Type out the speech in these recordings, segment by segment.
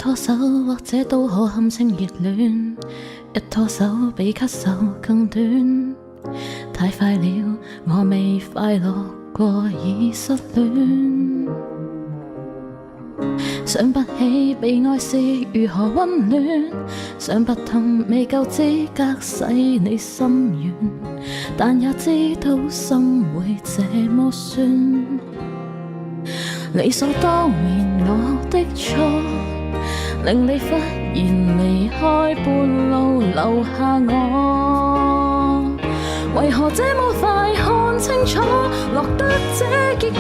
拖手或者都可堪稱熱戀，一拖手比咳嗽更短。太快了，我未快樂過已失戀。想不起被愛是如何溫暖，想不通未夠資格使你心軟，但也知道心會這麼酸。理所當然我的錯，令你忽然離開半路留下我，為何這麼快看清楚，落得這結果？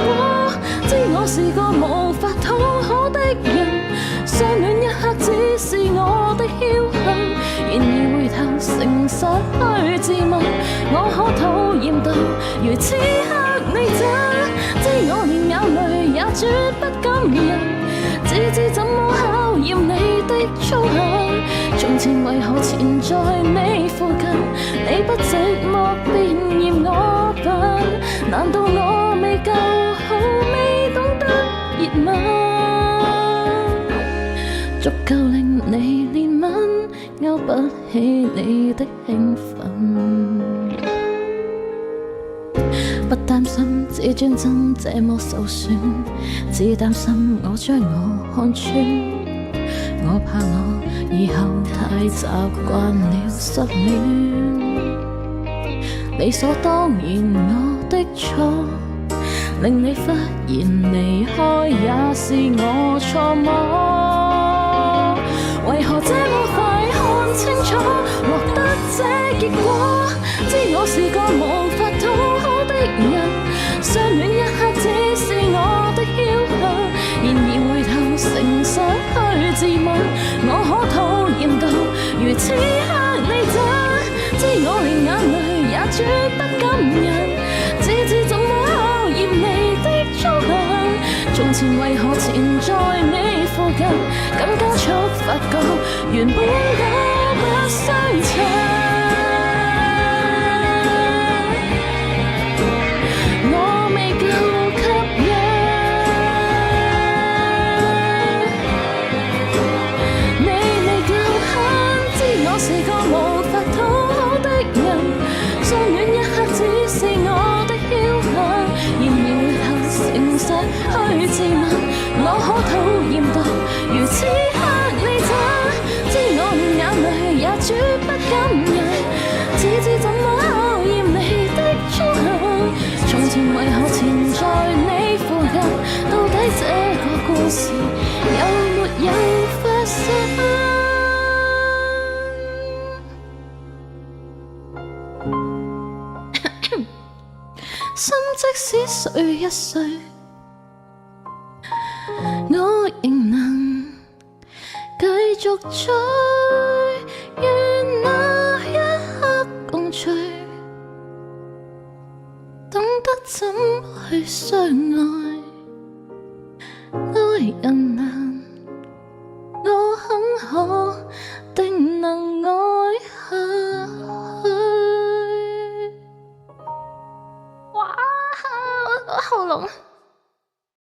知我是個無法討好的人，相戀一刻只是我的僥倖，然而回頭誠實去自問，我可討厭到如此刻你這，知我連眼淚也絕不敢忍，只知怎麼考驗你的操行。從前為何纏在你附近，你不寂寞便嫌我笨？難道我未夠好，未懂得熱吻，足夠令你憐憫，勾不起你的興奮。不擔心自尊怎這麼受損，只擔心我將我看穿。我怕我以後太習慣了失戀，理所當然我的錯，令你忽然離開也是我錯麼？為何這麼快看清楚，落得這結果？知我是個無法討好的人，相戀一刻只是我的僥倖，然而回頭誠實去自問，我可討厭到如此刻你這，知我連眼淚也絕不敢忍，只知怎麼考驗你的操行。從前為何纏在你附近，更加速發覺原本我不相襯。是個無法討好的人，相戀一刻只是我的僥倖，然而回頭誠實去自問，我可討厭到如此刻你這，知我連眼淚也絕不敢忍，只知怎麼考驗你的操行。從前為何纏在你附近，到底這個故事有沒有發生？心即使碎一碎，我仍能繼續追，願那一刻共聚，懂得怎去相愛。